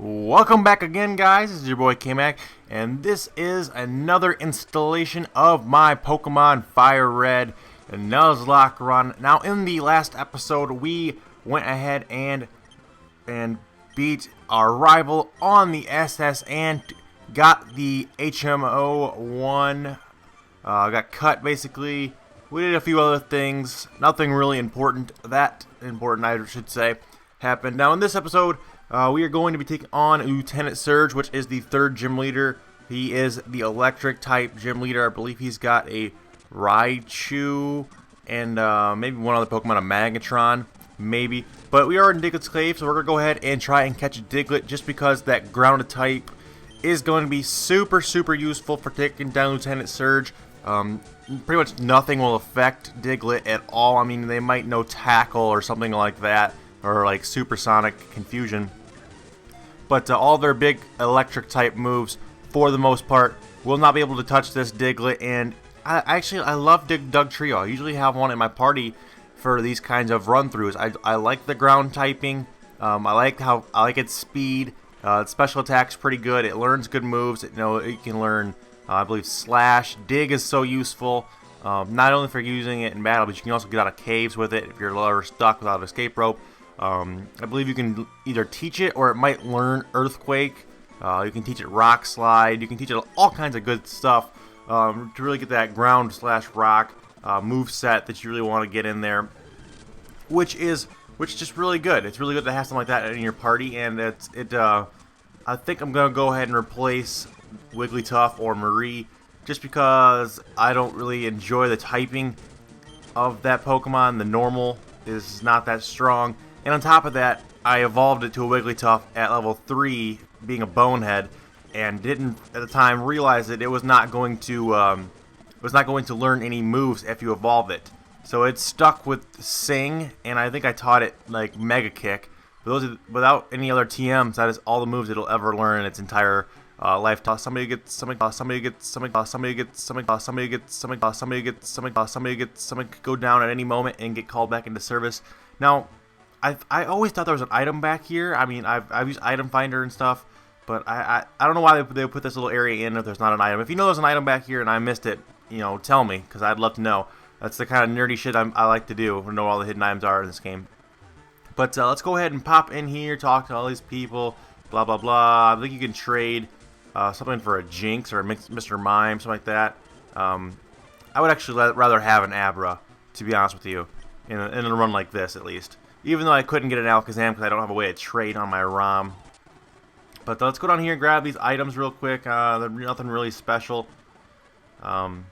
Welcome back again, guys. This is your boy K-Mac, and this is another installation of my Pokemon Fire Red Nuzlocke run. Now, in the last episode, we went ahead and beat our rival on the SS and got the HMO 1. Got cut, basically. We did a few other things. Nothing really important. That important, I should say, happened. Now, in this episode, we are going to be taking on Lieutenant Surge, which is the third gym leader. He is the electric type gym leader. I believe he's got a Raichu and maybe one other Pokemon, a Magnetron, maybe. But we are in Diglett's Cave, so we're going to go ahead and try and catch a Diglett just because that grounded type is going to be super useful for taking down Lieutenant Surge. Pretty much nothing will affect Diglett at all. I mean, they might know Tackle or something like that, or like Supersonic Confusion. But all their big electric type moves, for the most part, will not be able to touch this Diglett. And I love Doug Trio. I usually have one in my party for these kinds of run-throughs. I like the ground typing. I like its speed. Its special attack's pretty good. It learns good moves. It can learn, I believe, Slash. Dig is so useful. Not only for using it in battle, but you can also get out of caves with it if you're ever stuck without an escape rope. I believe you can either teach it or it might learn Earthquake. You can teach it Rock Slide. You can teach it all kinds of good stuff to really get that ground / rock move set that you really want to get in there, which is just really good. It's really good to have something like that in your party, and I think I'm gonna go ahead and replace Wigglytuff or Marie just because I don't really enjoy the typing of that Pokemon. The normal is not that strong. And on top of that, I evolved it to a Wigglytuff at level 3, being a bonehead, and didn't at the time realize that it was not going to learn any moves if you evolved it. So it's stuck with Sing, and I think I taught it like Mega Kick. But without any other TMs, that is all the moves it'll ever learn in its entire life. Somebody gets something. Go down at any moment and get called back into service. Now, I always thought there was an item back here. I mean, I've used Item Finder and stuff, but I don't know why they put this little area in if there's not an item. If you know there's an item back here and I missed it, tell me, because I'd love to know. That's the kind of nerdy shit I like to do, to know where all the hidden items are in this game. But let's go ahead and pop in here, talk to all these people, blah blah blah. I think you can trade something for a Jinx or a Mr. Mime, something like that. I would actually rather have an Abra, to be honest with you, in a run like this at least. Even though I couldn't get an Alakazam because I don't have a way to trade on my ROM. But let's go down here and grab these items real quick. They're nothing really special. Now,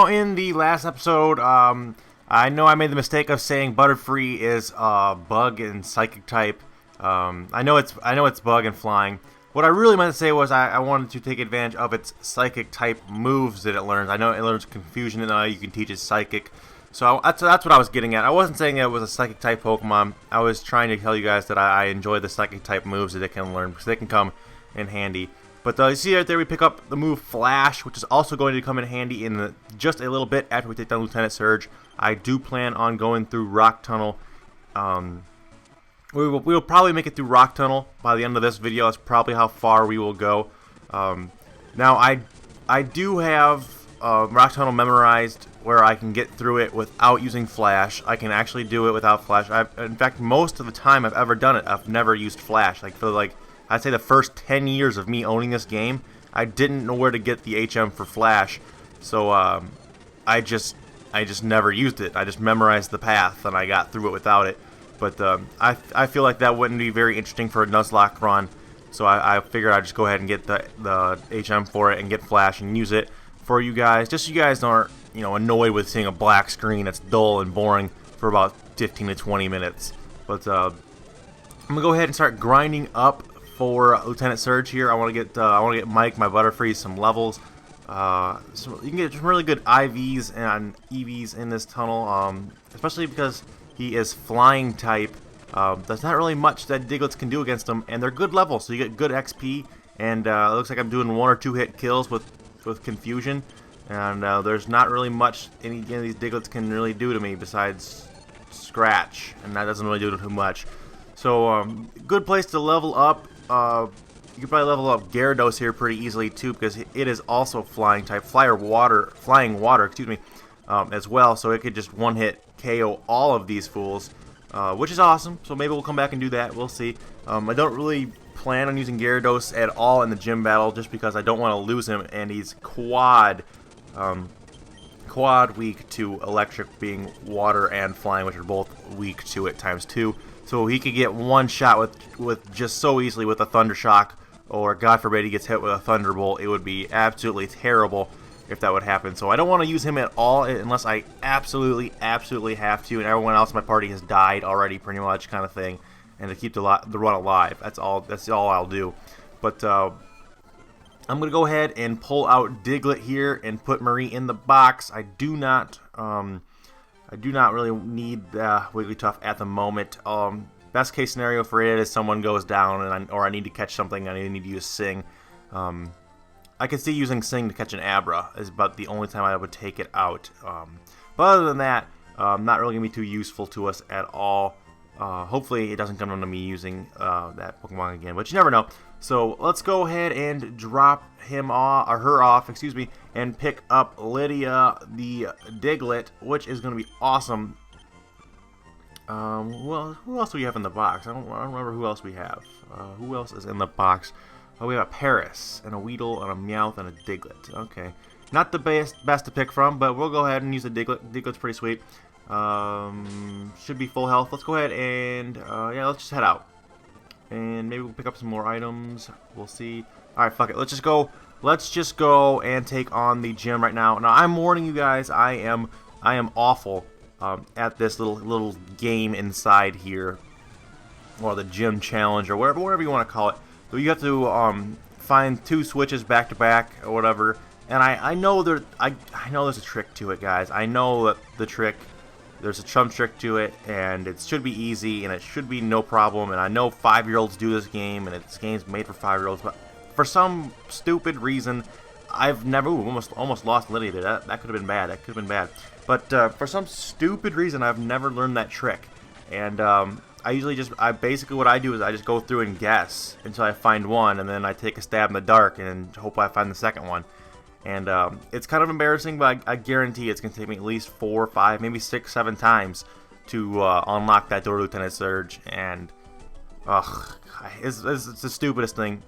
in the last episode, I know I made the mistake of saying Butterfree is Bug and Psychic type. I know it's Bug and Flying. What I really meant to say was I wanted to take advantage of its Psychic type moves that it learns. I know it learns Confusion, and you can teach it Psychic. So that's what I was getting at. I wasn't saying it was a Psychic type Pokemon. I was trying to tell you guys that I enjoy the Psychic type moves that it can learn, because they can come in handy. But you see right there, we pick up the move Flash, which is also going to come in handy in just a little bit after we take down Lieutenant Surge. I do plan on going through Rock Tunnel. We will probably make it through Rock Tunnel by the end of this video. That's probably how far we will go. Now, I do have Rock Tunnel memorized where I can get through it without using Flash. I can actually do it without Flash. In fact, most of the time I've ever done it, I've never used Flash. I'd say the first 10 years of me owning this game, I didn't know where to get the HM for Flash. So I just never used it. I just memorized the path and I got through it without it. But I feel like that wouldn't be very interesting for a Nuzlocke run. So I figured I'd just go ahead and get the HM for it and get Flash and use it for you guys. Just so you guys aren't annoyed with seeing a black screen that's dull and boring for about 15 to 20 minutes. But I'm gonna go ahead and start grinding up for Lieutenant Surge here. I want to get Mike, my Butterfree, some levels. So you can get some really good IVs and EVs in this tunnel, especially because he is Flying type. There's not really much that Digletts can do against him, and they're good levels, so you get good XP. And it looks like I'm doing 1 or 2 hit kills with Confusion, and there's not really much any of these Digletts can really do to me besides scratch, and that doesn't really do too much. So good place to level up. You can probably level up Gyarados here pretty easily too, because it is also flying type, flying water, excuse me, as well. So it could just one-hit KO all of these fools, which is awesome. So maybe we'll come back and do that. We'll see. I don't really plan on using Gyarados at all in the gym battle, just because I don't want to lose him, and he's quad weak to electric, being water and flying, which are both weak to it ×2. So he could get one shot with just so easily with a Thunder Shock, or God forbid he gets hit with a Thunderbolt. It would be absolutely terrible if that would happen. So I don't want to use him at all unless I absolutely have to, and everyone else in my party has died already, pretty much, kind of thing, and to keep the run alive. That's all I'll do. But I'm gonna go ahead and pull out Diglett here and put Marie in the box. I do not really need Wigglytuff at the moment. Best case scenario for it is someone goes down, and or I need to catch something. I need to use Sing. I can see using Sing to catch an Abra is about the only time I would take it out. But other than that, not really gonna be too useful to us at all. Hopefully it doesn't come down to me using that Pokemon again, but you never know. So let's go ahead and drop him off, or her off, excuse me, and pick up Lydia the Diglett, which is going to be awesome. Well, who else do we have in the box? I don't remember who else we have. Who else is in the box? Oh, we have a Paris, and a Weedle, and a Meowth, and a Diglett. Okay. Not the best to pick from, but we'll go ahead and use the Diglett. Diglett's pretty sweet. Should be full health. Let's go ahead and, yeah, let's just head out. And maybe we'll pick up some more items. We'll see. Alright, fuck it. Let's just go and take on the gym right now. Now, I'm warning you guys, I am awful at this little game inside here, or the gym challenge, or whatever you want to call it. So you have to find 2 switches back to back or whatever. And I know I know there's a trick to it, guys. I know that the trick. There's a chump trick to it, and it should be easy, and it should be no problem. And I know 5-year-olds do this game, and this game's made for 5-year-olds. But for some stupid reason, I've never almost lost Lydia there. That could have been bad. That could have been bad. But for some stupid reason, I've never learned that trick. And basically what I do is I just go through and guess until I find one, and then I take a stab in the dark and hope I find the second one. And it's kind of embarrassing, but I guarantee it's going to take me at least 4, 5, maybe 6, 7 times to unlock that door to Lieutenant Surge. And, it's the stupidest thing.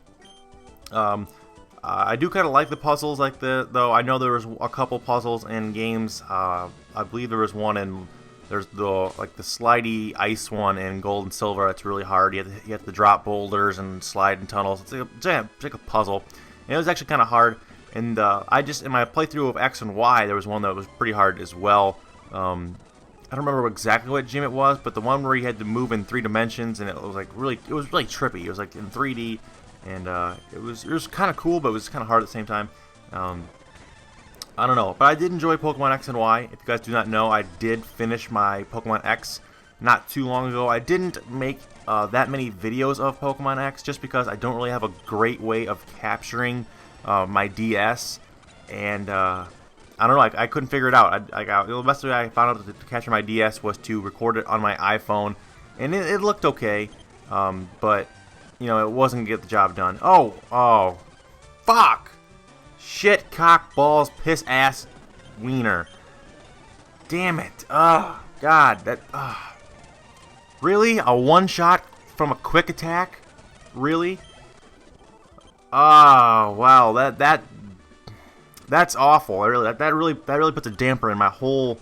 I do kind of like the puzzles, though I know there was a couple puzzles in games. I believe there was one in, there's the slidey ice one in Gold and Silver. That's really hard. You have to drop boulders and slide in tunnels. It's like a puzzle. And it was actually kind of hard. And in my playthrough of X and Y, there was one that was pretty hard as well. I don't remember exactly what gym it was, but the one where you had to move in 3 dimensions, and it was really trippy. It was like in 3D, and it was kind of cool, but it was kind of hard at the same time. I don't know, but I did enjoy Pokemon X and Y. If you guys do not know, I did finish my Pokemon X not too long ago. I didn't make that many videos of Pokemon X just because I don't really have a great way of capturing my DS, and I don't know, I couldn't figure it out. The best way I found out to capture my DS was to record it on my iPhone, and it looked okay, but, you know, it wasn't going to get the job done. Oh, fuck! Shit, cock, balls, piss, ass, wiener. Damn it. Oh, God, really? A one-shot from a quick attack? Really? Oh, wow, that's awful. That really puts a damper in my whole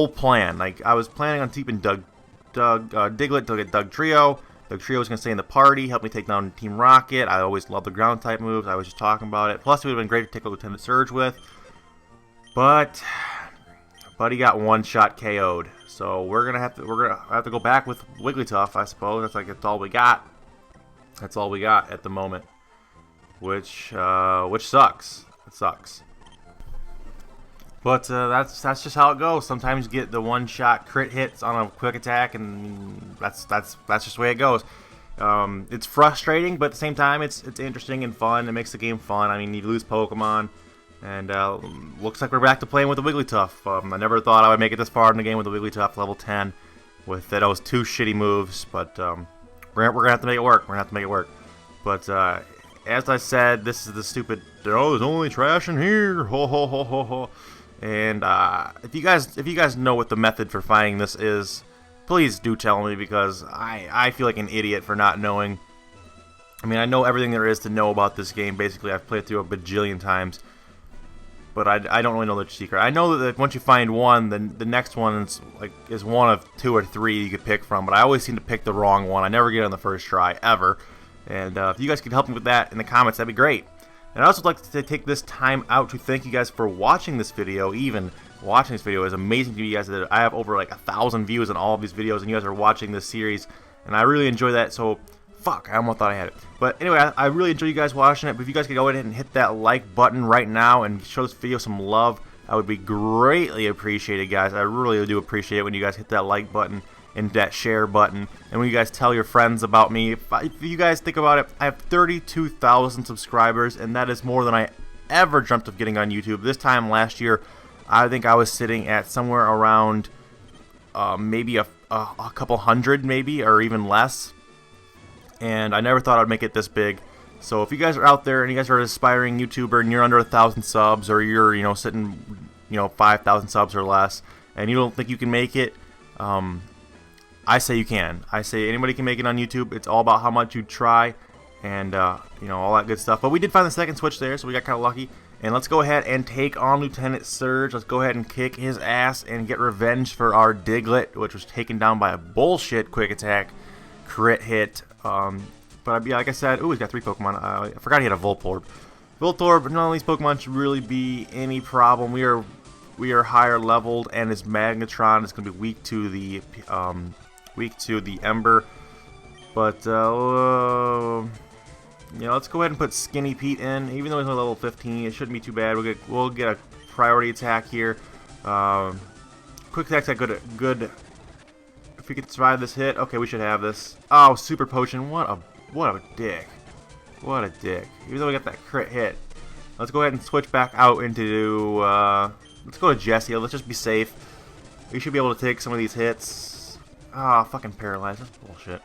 plan. Like, I was planning on keeping Diglett to get Doug Trio. Doug Trio was gonna stay in the party, help me take down Team Rocket. I always love the ground type moves. I was just talking about it. Plus, it would have been great to take a Lieutenant Surge with. But Buddy got one-shot KO'd. So we're gonna have to go back with Wigglytuff, I suppose. That's all we got. That's all we got at the moment. Which sucks. It sucks. But that's just how it goes. Sometimes you get the one-shot crit hits on a quick attack, and that's just the way it goes. It's frustrating, but at the same time, it's interesting and fun. It makes the game fun. I mean, you lose Pokemon, and looks like we're back to playing with the Wigglytuff. I never thought I would make it this far in the game with the Wigglytuff, level 10. with those 2 shitty moves, but we're gonna have to make it work. We're gonna have to make it work. But as I said, this is the stupid. Oh, there's only trash in here. Ho ho ho ho ho. And if you guys know what the method for finding this is, please do tell me, because I feel like an idiot for not knowing. I mean, I know everything there is to know about this game. Basically, I've played through a bajillion times, but I don't really know the secret. I know that once you find one, then the next one is one of 2 or 3 you could pick from. But I always seem to pick the wrong one. I never get it on the first try ever. And if you guys could help me with that in the comments, that'd be great. And I'd also like to take this time out to thank you guys for watching this video. Even watching this video is amazing to you guys. That I have over like 1,000 views on all of these videos, and you guys are watching this series, and I really enjoy that. So, fuck, I almost thought I had it. But anyway, I really enjoy you guys watching it. But if you guys could go ahead and hit that like button right now and show this video some love, I would be greatly appreciated, guys. I really do appreciate it when you guys hit that like button and that share button, and when you guys tell your friends about me. If you guys think about it, I have 32,000 subscribers, and that is more than I ever dreamt of getting on YouTube. This time last year, I think I was sitting at somewhere around maybe a couple hundred, maybe, or even less, and I never thought I'd make it this big. So if you guys are out there and you guys are an aspiring YouTuber and you're under 1,000 subs, or you're sitting 5,000 subs or less, and you don't think you can make it, I say you can. I say anybody can make it on YouTube. It's all about how much you try, and all that good stuff. But we did find the second switch there, so we got kind of lucky. And let's go ahead and take on Lieutenant Surge. Let's go ahead and kick his ass and get revenge for our Diglett, which was taken down by a bullshit quick attack crit hit. But yeah, like I said, ooh, he's got 3 Pokemon. I forgot he had a Voltorb. Voltorb, none of these Pokemon should really be any problem. We are higher leveled, and his Magnetron is going to be weak to the Ember. But let's go ahead and put Skinny Pete in. Even though he's only level 15, it shouldn't be too bad. We'll get a priority attack here. Quick attack's good. If we can survive this hit, okay, we should have this. Oh, Super Potion! What a dick! What a dick! Even though we got that crit hit, let's go ahead and switch back out into. Let's go to Jesse. Let's just be safe. We should be able to take some of these hits. Ah, oh, fucking paralyzed. That's bullshit.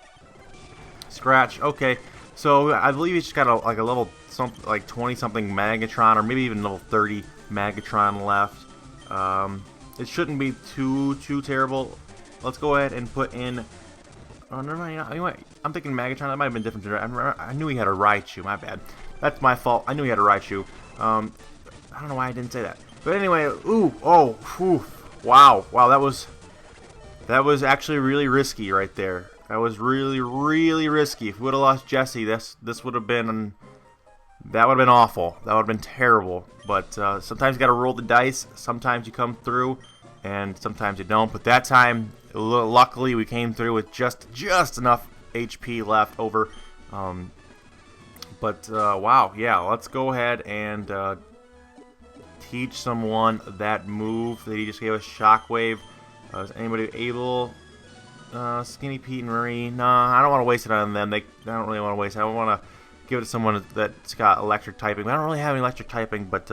Scratch. Okay. So I believe he's just got a level 20 something Magnetron, or maybe even level 30 Magnetron left. It shouldn't be too terrible. Let's go ahead and put in. Oh, never mind. You know what? I'm thinking Magnetron. That might have been different. I knew he had a Raichu. My bad. That's my fault. I knew he had a Raichu. I don't know why I didn't say that. But anyway, ooh, oh, whew, wow, that was actually really risky right there. That was really risky. If we would have lost Jesse, this would have been awful. That would have been terrible. But sometimes you got to roll the dice. Sometimes you come through, and sometimes you don't. But that time, luckily, we came through with just enough HP left over. Wow, yeah, let's go ahead and teach someone that move that he just gave us, Shockwave. Is anybody able? Skinny Pete and Marie. Nah, I don't want to waste it on them. I don't really want to waste it. I want to give it to someone that's got electric typing. I don't really have any electric typing, but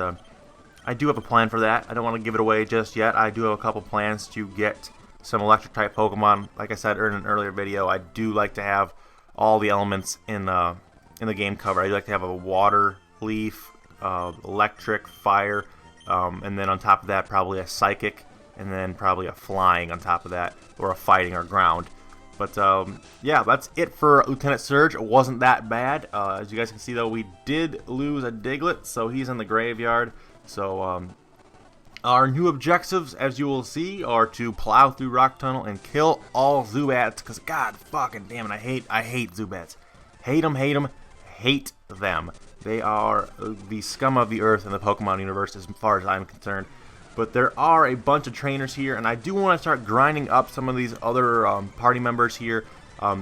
I do have a plan for that. I don't want to give it away just yet. I do have a couple plans to get some electric type Pokemon. Like I said in an earlier video, I do like to have all the elements in the game covered. I like to have a water, leaf, electric, fire, and then on top of that probably a psychic, and then probably a flying on top of that, or a fighting or ground. But yeah, that's it for Lieutenant Surge. It wasn't that bad. As you guys can see, though, we did lose a Diglett, so he's in the graveyard. So our new objectives, as you will see, are to plow through Rock Tunnel and kill all Zubats. Because god fucking damn it, I hate Zubats. Hate them. They are the scum of the earth in the Pokemon universe, as far as I'm concerned. But there are a bunch of trainers here, and I do want to start grinding up some of these other party members here.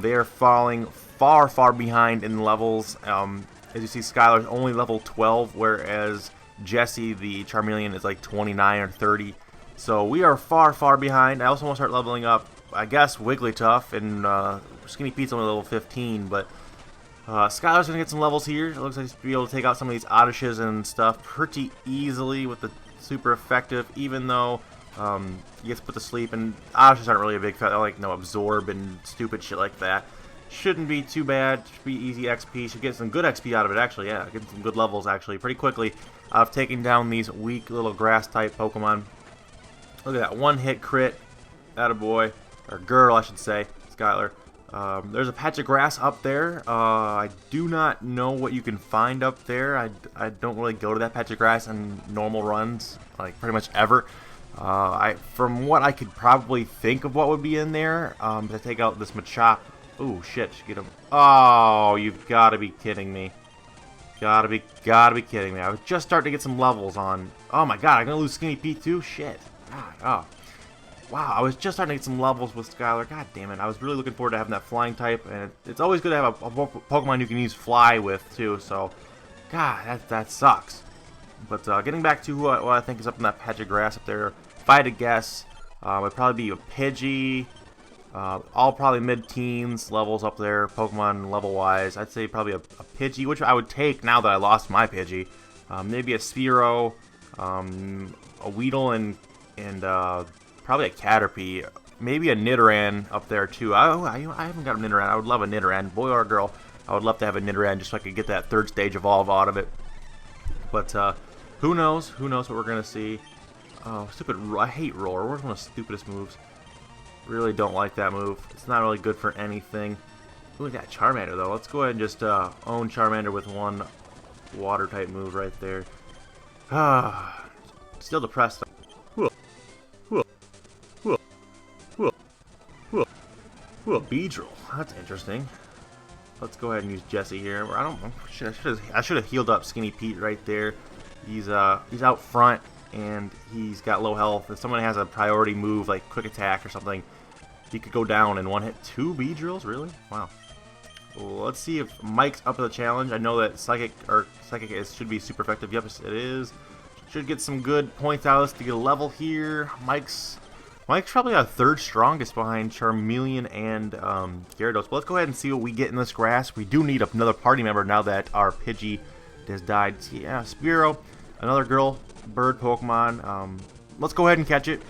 They are falling far behind in levels. As you see, Skylar's only level 12, whereas Jesse, the Charmeleon, is like 29 or 30. So we are far behind. I also want to start leveling up, I guess, Wigglytuff, and Skinny Pete's only level 15, but Skylar's going to get some levels here. It looks like he's going to be able to take out some of these Oddishes and stuff pretty easily with the super effective, even though He gets put to sleep, and options aren't really a big fan. I like absorb and stupid shit like that. Shouldn't be too bad. Should be easy XP. Should get some good XP out of it, actually. Yeah, get some good levels, actually, pretty quickly. Of taking down these weak little grass-type Pokemon. Look at that. One-hit crit. Attaboy. Or girl, I should say. Skylar. There's a patch of grass up there. I do not know what you can find up there. I don't really go to that patch of grass in normal runs, like pretty much ever. From what I could probably think of what would be in there, to take out this Machop. Ooh, shit, get him. Oh, you've got to be kidding me. Gotta be kidding me. I was just starting to get some levels on. Oh my god, I'm gonna lose Skinny Pete too? Shit. God, oh. Wow, I was just starting to get some levels with Skylar. God damn it. I was really looking forward to having that flying type, and it's always good to have a Pokemon you can use fly with too, so god, that sucks. But getting back to what I think is up in that patch of grass up there, if I had to guess, it'd probably be a Pidgey. All probably mid-teens levels up there, Pokemon level-wise. I'd say probably a Pidgey, which I would take now that I lost my Pidgey. Maybe a Spearow, a Weedle, and probably a Caterpie. Maybe a Nidoran up there, too. I haven't got a Nidoran. I would love a Nidoran. Boy or girl, I would love to have a Nidoran just so I could get that third stage evolve out of it. But who knows? Who knows what we're going to see? Oh, stupid. I hate Roar. Roar's one of the stupidest moves. Really don't like that move. It's not really good for anything. Ooh, that Charmander, though. Let's go ahead and just own Charmander with one water-type move right there. Still depressed. Beedrill. That's interesting. Let's go ahead and use Jesse here. I should have healed up Skinny Pete right there. He's out front and he's got low health. If someone has a priority move like Quick Attack or something, he could go down in one hit. 2 Beedrills, really? Wow. Well, let's see if Mike's up to the challenge. I know that Psychic should be super effective. Yep, it is. Should get some good points out of this to get a level here. Mike's probably our third strongest behind Charmeleon and Gyarados. But let's go ahead and see what we get in this grass. We do need another party member now that our Pidgey has died. Yeah, Spearow, another girl bird Pokemon. Let's go ahead and catch it.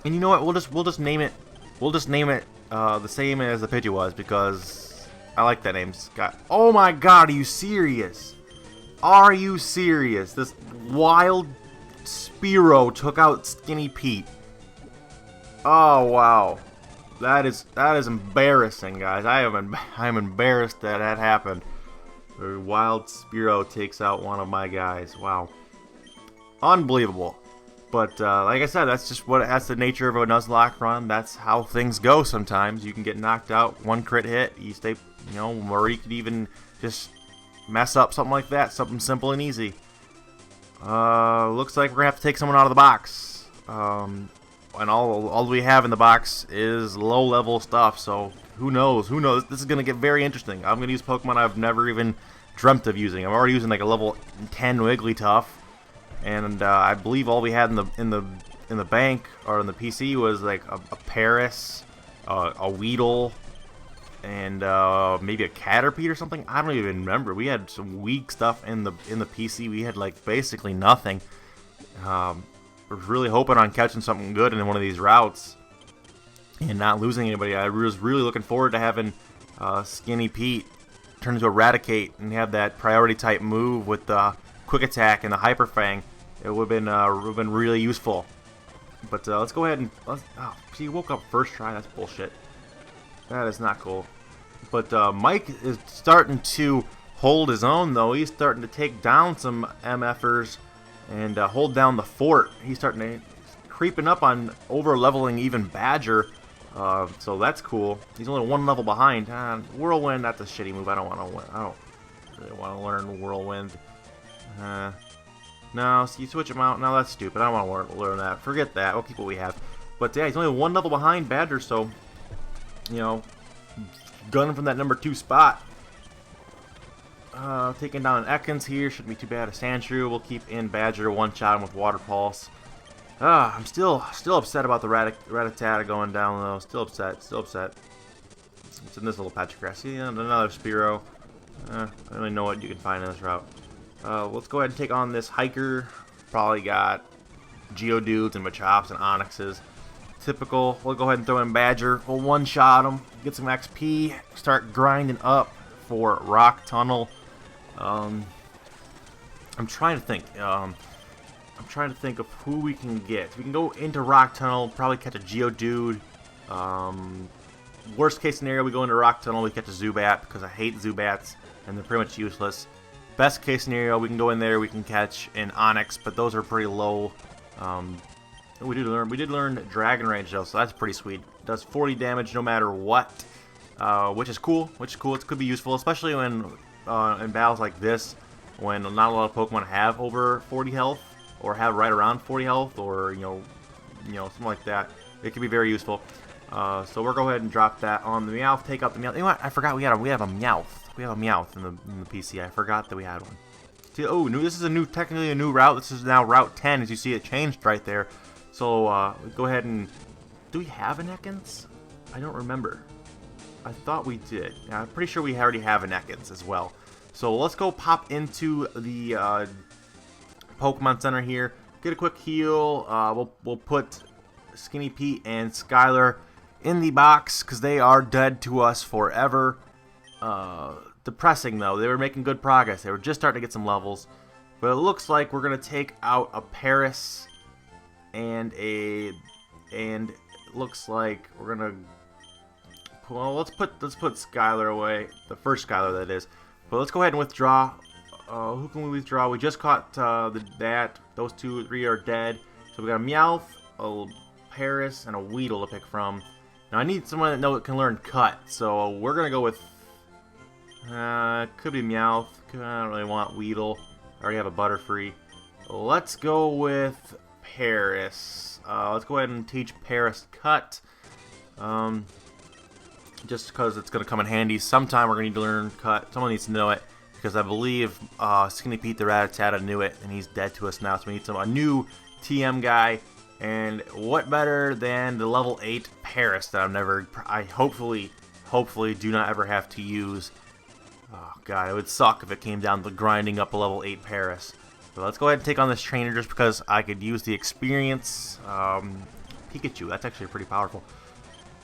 And you know what? We'll just name it. We'll just name it the same as the Pidgey was because I like that name. Scott. Oh my God! Are you serious? Are you serious? This wild Spearow took out Skinny Pete. Oh wow, that is embarrassing, guys. I am embarrassed that happened. A wild Spearow takes out one of my guys. Wow, unbelievable. But like I said, that's the nature of a Nuzlocke run. That's how things go. Sometimes you can get knocked out, one crit hit, you stay, or you could even just mess up something like that, something simple and easy. Looks like we're gonna have to take someone out of the box. And all we have in the box is low-level stuff, so who knows? Who knows? This is going to get very interesting. I'm going to use Pokemon I've never even dreamt of using. I'm already using like a level 10 Wigglytuff, and I believe all we had in the bank or in the PC was like a Paris, a Weedle, and maybe a Caterpie or something. I don't even remember. We had some weak stuff in the PC. We had like basically nothing. Was really hoping on catching something good in one of these routes and not losing anybody. I was really looking forward to having Skinny Pete turn into Eradicate and have that priority type move with the Quick Attack and the Hyper Fang. It would have been really useful. But let's go ahead and see, you woke up first try. That's bullshit. That is not cool. But Mike is starting to hold his own though. He's starting to take down some MFers and hold down the fort. He's starting to creeping up on over-leveling even Badger, so that's cool. He's only one level behind. Whirlwind, that's a shitty move. I don't really want to learn Whirlwind. No, so you switch him out. No, that's stupid. I don't want to learn that. Forget that. We'll keep what we have. But yeah, he's only one level behind Badger, so gunning from that number 2 spot. Taking down an Ekans here shouldn't be too bad. A Sandshrew, we'll keep in Badger, one-shot him with Water Pulse. I'm still upset about the Rattata going down though. Still upset. It's in this little patch of grass. See, another Spearow. I don't really know what you can find in this route. Let's go ahead and take on this Hiker. Probably got Geodudes and Machops and Onyxes. Typical. We'll go ahead and throw in Badger. We'll one-shot him, get some XP, start grinding up for Rock Tunnel. I'm trying to think. I'm trying to think of who we can get. We can go into Rock Tunnel, probably catch a Geodude. Worst case scenario, we go into Rock Tunnel, we catch a Zubat because I hate Zubats and they're pretty much useless. Best case scenario, we can go in there, we can catch an Onyx, but those are pretty low. We did learn Dragon Rage though, so that's pretty sweet. It does 40 damage no matter what, which is cool. It could be useful, especially when in battles like this, when not a lot of Pokemon have over 40 health or have right around 40 health, or you know something like that. It can be very useful. So we'll go ahead and drop that on the Meowth. Take out the Meowth. You know what? I forgot we have a Meowth. We have a Meowth in the PC. I forgot that we had one. See, oh, this is technically a new route. This is now Route 10. As you see, it changed right there. So go ahead and... Do we have an Ekans? I don't remember. I thought we did. Yeah, I'm pretty sure we already have an Ekans as well. So let's go pop into the Pokemon Center here. Get a quick heal. We'll put Skinny Pete and Skylar in the box because they are dead to us forever. Depressing though. They were making good progress. They were just starting to get some levels. But it looks like we're gonna take out a Paris and it looks like we're gonna, well, let's put Skylar away, the first Skylar that is. But let's go ahead and withdraw. Who can we withdraw? We just caught those 3 are dead. So we got a Meowth, a Paris, and a Weedle to pick from. Now I need someone that can learn Cut, so we're gonna go with could be Meowth. I don't really want Weedle. I already have a Butterfree. Let's go with Paris. Let's go ahead and teach Paris Cut. Just because it's going to come in handy. Sometime we're going to need to learn Cut. Someone needs to know it. Because I believe Skinny Pete the Rattata knew it. And he's dead to us now. So we need a new TM guy. And what better than the level 8 Paris that I hopefully do not ever have to use. Oh god, it would suck if it came down to grinding up a level 8 Paris. So let's go ahead and take on this trainer just because I could use the experience. Pikachu, that's actually pretty powerful.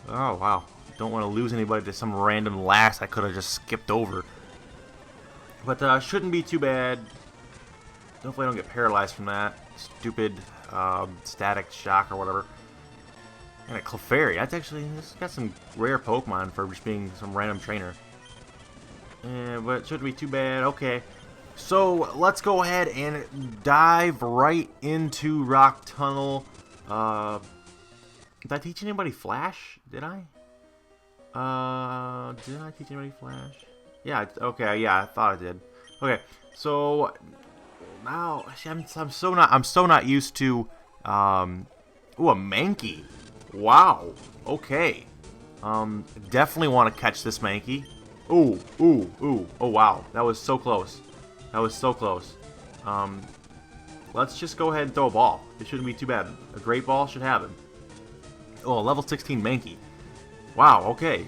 Oh wow, don't want to lose anybody to some random lass I could have just skipped over. But shouldn't be too bad. Hopefully I don't get paralyzed from that stupid static shock or whatever. And a Clefairy, it's got some rare Pokemon for just being some random trainer. But it shouldn't be too bad. Okay, so let's go ahead and dive right into Rock Tunnel. Did I teach anybody Flash? Did I? Did I teach anybody Flash? Yeah. Okay. Yeah, I thought I did. Okay. So now I'm so not used to. Ooh, a Mankey. Wow. Okay. Definitely want to catch this Mankey. Ooh, ooh, ooh. Oh, wow. That was so close. That was so close. Let's just go ahead and throw a ball. It shouldn't be too bad. A great ball should have him. Oh, a level 16 Mankey. Wow, okay.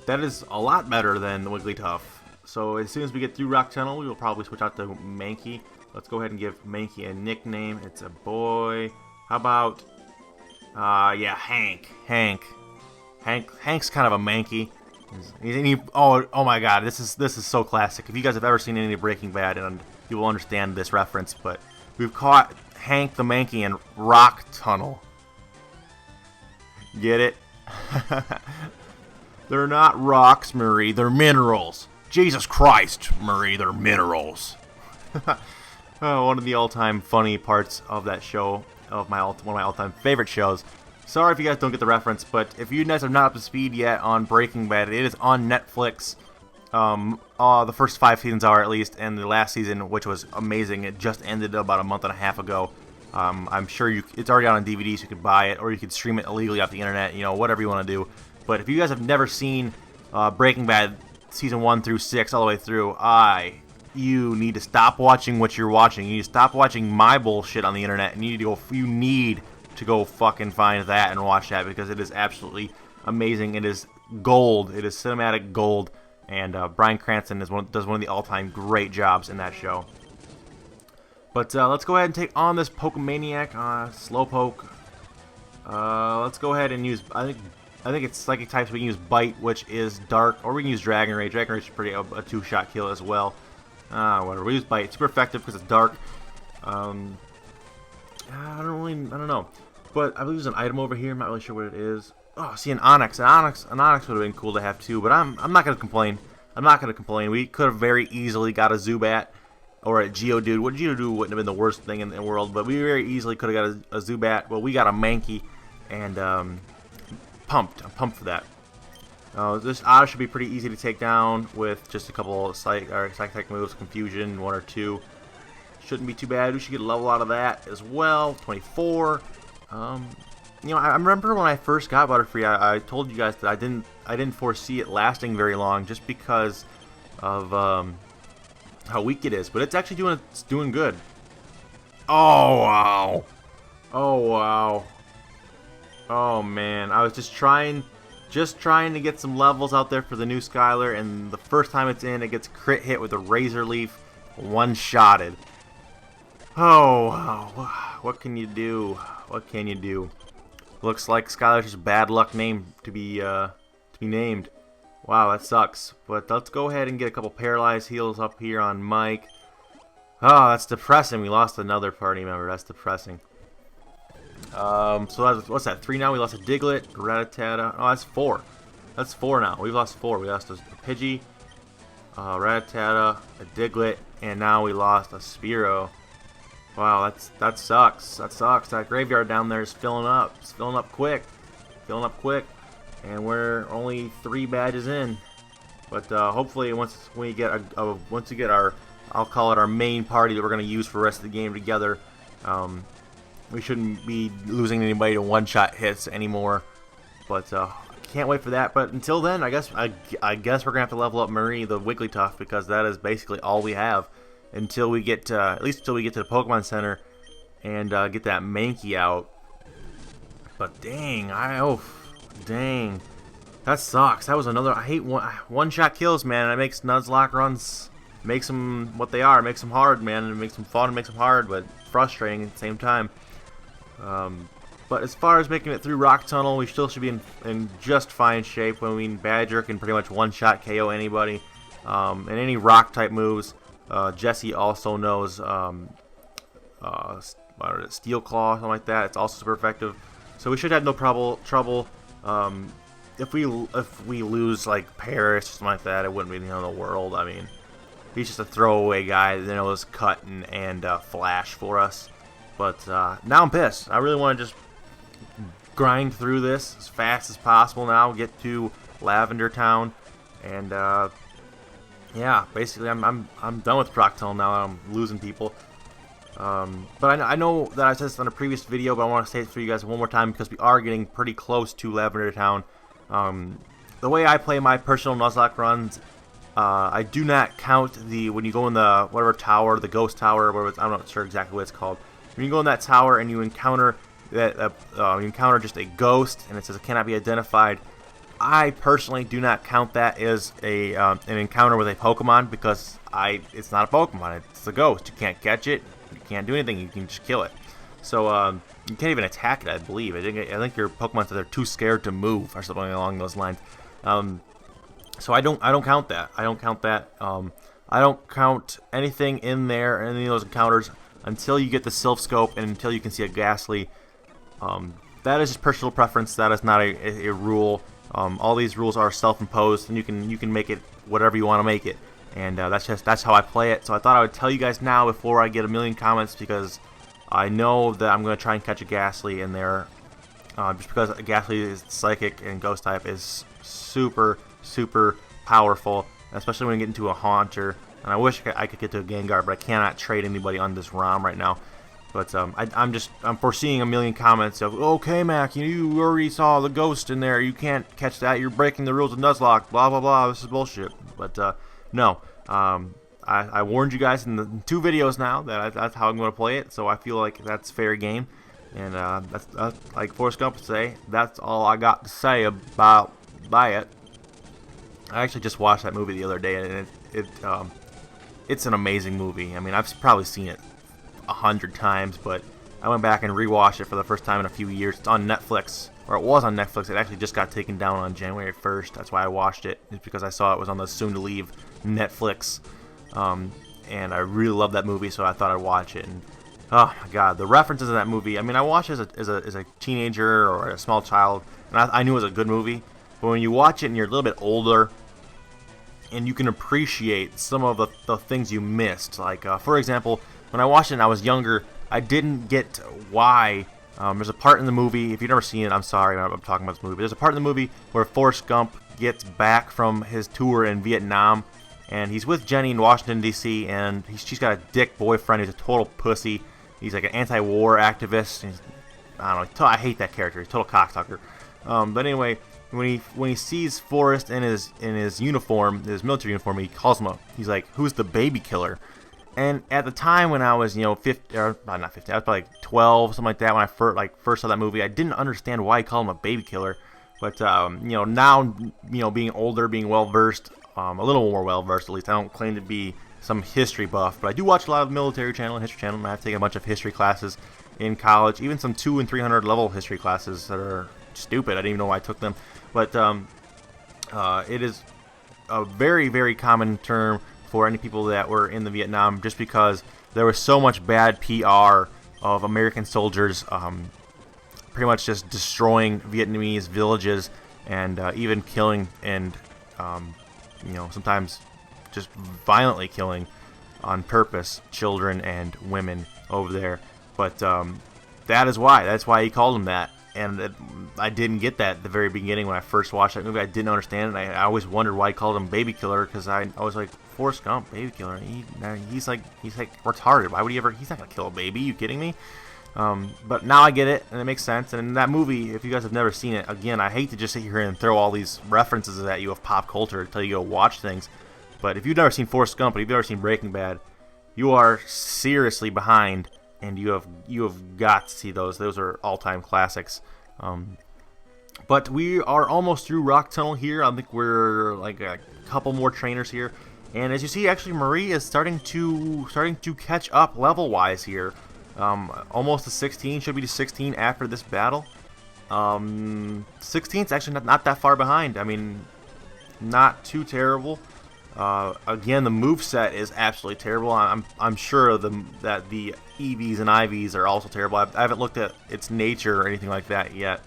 That is a lot better than Wigglytuff. So as soon as we get through Rock Tunnel, we will probably switch out to Mankey. Let's go ahead and give Mankey a nickname. It's a boy. How about, yeah, Hank. Hank's kind of a Mankey. Oh my god, this is so classic. If you guys have ever seen any Breaking Bad, and you will understand this reference, but we've caught Hank the Mankey in Rock Tunnel. Get it? They're not rocks, Marie. They're minerals. Jesus Christ, Marie. They're minerals. One of the all-time funny parts of that show, one of my all-time favorite shows. Sorry if you guys don't get the reference, but if you guys are not up to speed yet on Breaking Bad, it is on Netflix. The first 5 seasons are, at least, and the last season, which was amazing, it just ended about a month and a half ago. I'm sure it's already out on DVD, so you could buy it, or you could stream it illegally off the internet, whatever you want to do. But if you guys have never seen Breaking Bad season 1 through 6 all the way through, you need to stop watching what you're watching. You need to stop watching my bullshit on the internet, and you need to go fucking find that and watch that, because it is absolutely amazing. It is gold. It is cinematic gold, and Bryan Cranston does one of the all-time great jobs in that show. But let's go ahead and take on this Pokemaniac, Slowpoke. Let's go ahead and use, I think it's psychic types. We can use Bite, which is dark, or we can use Dragon Rage. Dragon Rage is pretty a two-shot kill as well. Whatever. We use Bite. Super effective because it's dark. I don't know. But I believe there's an item over here. I'm not really sure what it is. Oh, see, an Ownage. An Ownage would have been cool to have too. But I'm not gonna complain. I'm not gonna complain. We could have very easily got a Zubat or a Geodude. What Geodude wouldn't have been the worst thing in the world, but we very easily could have got a Zubat. Well, we got a Mankey, and pumped. I'm pumped for that. This Otter should be pretty easy to take down with just a couple of psychic moves, Confusion, 1 or 2. Shouldn't be too bad. We should get a level out of that as well. 24. You know, I remember when I first got Butterfree, I told you guys that I didn't foresee it lasting very long, just because of how weak it is. But it's actually doing good. Oh wow! Oh wow! Oh man! I was just trying to get some levels out there for the new Skylar, and the first time it's in, it gets crit hit with a Razor Leaf, one-shotted. Oh wow! What can you do? What can you do? Looks like Skylar's just bad luck name to be named. Wow, that sucks. But let's go ahead and get a couple paralyzed heals up here on Mike. Oh, that's depressing. We lost another party member. That's depressing. So that's, what's that? 3 now. We lost a Diglett, a Rattata. Oh, that's 4. That's 4 now. We've lost 4. We lost a Pidgey, Rattata, a Diglett, and now we lost a Spearow. Wow, that sucks. That sucks. That graveyard down there is filling up. It's filling up quick. Filling up quick. And we're only 3 badges in. But hopefully once we get our, I'll call it our main party that we're going to use for the rest of the game together, we shouldn't be losing anybody to one-shot hits anymore. But can't wait for that. But until then, I guess we're going to have to level up Marie, the Wigglytuff, because that is basically all we have. Until we get at least until we get to the Pokemon Center and get that Mankey out. But dang, dang, that sucks. That was another. I hate one-shot kills, man. It makes Nuzlocke runs, makes them what they are. It makes them hard, man. It makes them fun. It makes them hard, but frustrating at the same time. But as far as making it through Rock Tunnel, we still should be in just fine shape. I mean, Badger can pretty much one-shot KO anybody, and any rock type moves. Jesse also knows Steel Claw, something like that. It's also super effective. So we should have no trouble. If we lose like Paris or something like that, it wouldn't be the end of the world. I mean, he's just a throwaway guy that knows Cut and Flash for us. But now I'm pissed. I really want to just grind through this as fast as possible now. Get to Lavender Town, and yeah, basically I'm done with Rock Tunnel now. I'm losing people. But I know that I said this on a previous video, but I want to say it for you guys one more time because we are getting pretty close to Lavender Town. The way I play my personal Nuzlocke runs, I do not count when you go in the whatever tower, the ghost tower, I'm not sure exactly what it's called. When you go in that tower and you encounter just a ghost and it says it cannot be identified, I personally do not count that as an encounter with a Pokemon because it's not a Pokemon. It's a ghost. You can't catch it. You can't do anything. You can just kill it. So you can't even attack it, I believe. I think your Pokemon said they're too scared to move or something along those lines. So I don't count that. I don't count that. I don't count anything in there, any of those encounters, until you get the Sylph Scope and until you can see a Ghastly. That is just personal preference. That is not a rule. All these rules are self-imposed, and you can make it whatever you want to make it, and that's how I play it. So I thought I would tell you guys now before I get a million comments, because I know that I'm going to try and catch a Ghastly in there, just because a Ghastly is psychic and Ghost type is super powerful, especially when you get into a Haunter. And I wish I could get to a Gengar, but I cannot trade anybody on this ROM right now. But I'm foreseeing a million comments of, okay, Mac, you already saw the ghost in there. You can't catch that. You're breaking the rules of Nuzlocke. Blah blah blah. This is bullshit. But no, I warned you guys in the 2 videos now that that's how I'm going to play it. So I feel like that's fair game, and that's like Forrest Gump would say. That's all I got to say about it. I actually just watched that movie the other day, and it's an amazing movie. I mean, I've probably seen it 100 times, but I went back and rewatched it for the first time in a few years. It's on Netflix, or it was on Netflix. It actually just got taken down on January 1st. That's why I watched it. It's because I saw it was on the soon-to-leave Netflix, and I really love that movie, so I thought I'd watch it. And oh my God, the references in that movie. I mean, I watched it as a teenager or a small child, and I knew it was a good movie. But when you watch it and you're a little bit older, and you can appreciate some of the things you missed. Like, for example, when I watched it and I was younger, I didn't get why. There's a part in the movie, if you've never seen it, I'm sorry, I'm talking about this movie. There's a part in the movie where Forrest Gump gets back from his tour in Vietnam, and he's with Jenny in Washington, D.C., and she's got a dick boyfriend who's a total pussy. He's like an anti-war activist. I don't know, I hate that character. He's a total cocksucker. But anyway, when he sees Forrest in his uniform, his military uniform, he calls him up. He's like, "Who's the baby killer?" And at the time when I was, 50, or not 50, I was probably like 12, something like that. When I first saw that movie, I didn't understand why he called him a baby killer. But now, being older, being well versed, a little more well versed at least. I don't claim to be some history buff, but I do watch a lot of military channel and history channel. I've taken a bunch of history classes in college, even some 200 and 300 level history classes that are stupid. I didn't even know why I took them. But it is a very, very common term for any people that were in the Vietnam, just because there was so much bad PR of American soldiers pretty much just destroying Vietnamese villages and even killing and sometimes just violently killing on purpose children and women over there. But that's why he called him that. And I didn't get that at the very beginning when I first watched that movie. I didn't understand it. I always wondered why he called him baby killer, because I was like, Forrest Gump, baby killer. He's like retarded. Why would he ever? He's not gonna kill a baby. You kidding me? But now I get it, and it makes sense. And in that movie, if you guys have never seen it, again, I hate to just sit here and throw all these references at you of pop culture until you go watch things. But if you've never seen Forrest Gump, and if you've never seen Breaking Bad, you are seriously behind. And you have got to see those. Those are all-time classics. But we are almost through Rock Tunnel here. I think we're like a couple more trainers here. And as you see, actually, Marie is starting to catch up level-wise here. Almost to 16. Should be to 16 after this battle. 16's actually not that far behind. I mean, not too terrible. Again, the moveset is absolutely terrible. I'm sure that the EVs and IVs are also terrible. I haven't looked at its nature or anything like that yet.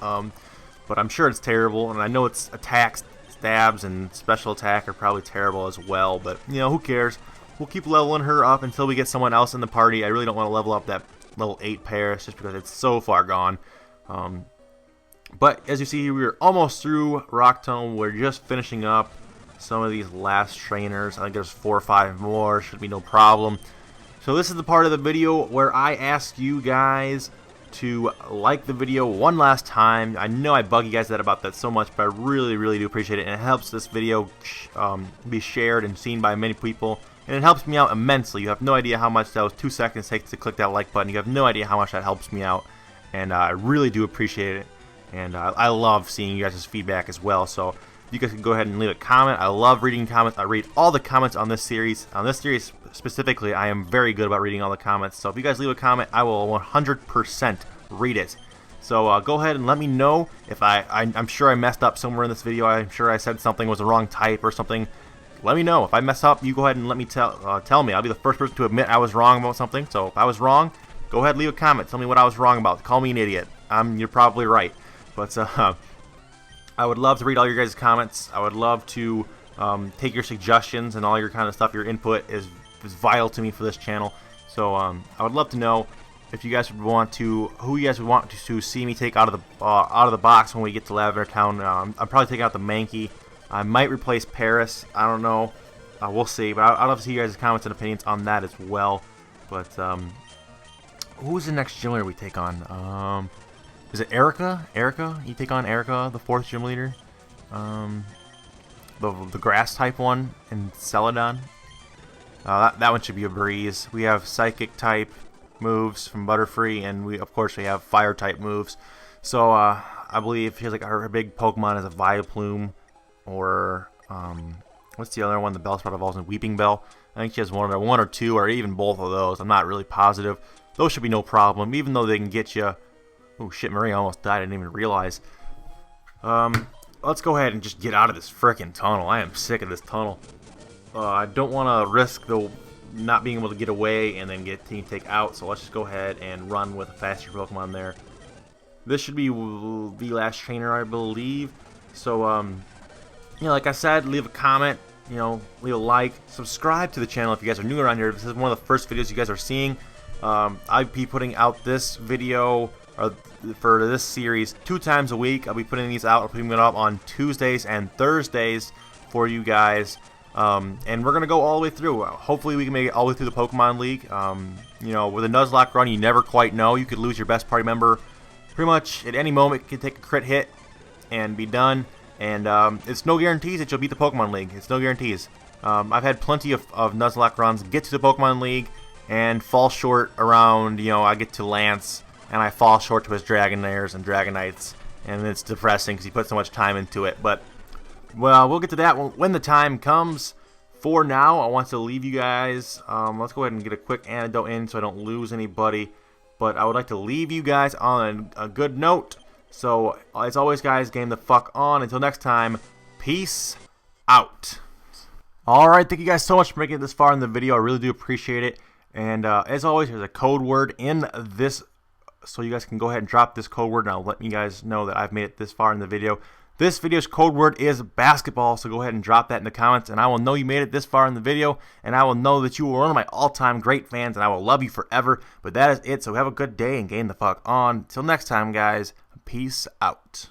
But I'm sure it's terrible, and I know its attacks, stabs, and special attack are probably terrible as well. But who cares? We'll keep leveling her up until we get someone else in the party. I really don't want to level up that level 8 Paris just because it's so far gone. But as you see, we're almost through Rock Tunnel. We're just finishing up some of these last trainers. I think there's 4 or 5 more. Should be no problem. So this is the part of the video where I ask you guys to like the video one last time. I know I bug you guys about that so much, but I really, really do appreciate it. And it helps this video be shared and seen by many people. And it helps me out immensely. You have no idea how much those 2 seconds takes to click that like button. You have no idea how much that helps me out. And I really do appreciate it. And I love seeing you guys' feedback as well. So you guys can go ahead and leave a comment. I love reading comments. I read all the comments on this series. On this series specifically, I am very good about reading all the comments. So if you guys leave a comment, I will 100% read it. So go ahead and let me know if I'm sure I messed up somewhere in this video. I'm sure I said something was the wrong type or something. Let me know. If I mess up, you go ahead and let me tell me. I'll be the first person to admit I was wrong about something. So if I was wrong, go ahead and leave a comment. Tell me what I was wrong about. Call me an idiot. You're probably right. But I would love to read all your guys' comments. I would love to take your suggestions and all your kind of stuff. Your input is vital to me for this channel. So I would love to know if you guys would want to, who you guys would want to see me take out of the box when we get to Lavender Town. I'm probably taking out the Mankey. I might replace Paris. I don't know. We'll see. But I'd love to see you guys' comments and opinions on that as well. But who's the next gym leader we take on? Is it Erica? Erica? You take on Erica, the 4th gym leader? The grass type one in Celadon? That one should be a breeze. We have psychic type moves from Butterfree, and of course we have fire type moves. So I believe here's like our big Pokemon is a Vileplume, or What's the other one? The Bellsprout evolves in Weeping Bell. I think she has one or two, or even both of those. I'm not really positive. Those should be no problem, even though they can get you. Oh shit, Maria almost died. I didn't even realize. Let's go ahead and just get out of this frickin' tunnel. I am sick of this tunnel. I don't want to risk the not being able to get away and then get team take out. So let's just go ahead and run with a faster Pokemon there. This should be the last trainer, I believe. So you know, like I said, leave a comment. You know, leave a like, subscribe to the channel if you guys are new around here. This is one of the first videos you guys are seeing. I'll be putting out this video for this series 2 times a week. I'll be putting these out. I'll be putting them up on Tuesdays and Thursdays for you guys. And we're going to go all the way through. Hopefully we can make it all the way through the Pokemon League. You know, with a Nuzlocke run, you never quite know. You could lose your best party member pretty much at any moment. You can take a crit hit and be done. And it's no guarantees that you'll beat the Pokemon League. It's no guarantees. I've had plenty of Nuzlocke runs get to the Pokemon League and fall short around, you know, I get to Lance and I fall short to his Dragonairs and Dragonites. And it's depressing because he put so much time into it. But, well, we'll get to that when the time comes. For now, I want to leave you guys. Let's go ahead and get a quick antidote in so I don't lose anybody. But I would like to leave you guys on a good note. So, as always, guys, game the fuck on. Until next time, peace out. Alright, thank you guys so much for making it this far in the video. I really do appreciate it. And as always, there's a code word in this, so you guys can go ahead and drop this code word, and I'll let you guys know that I've made it this far in the video. This video's code word is basketball, so go ahead and drop that in the comments, and I will know you made it this far in the video, and I will know that you were one of my all-time great fans, and I will love you forever. But that is it, so have a good day and game the fuck on. Till next time, guys, peace out.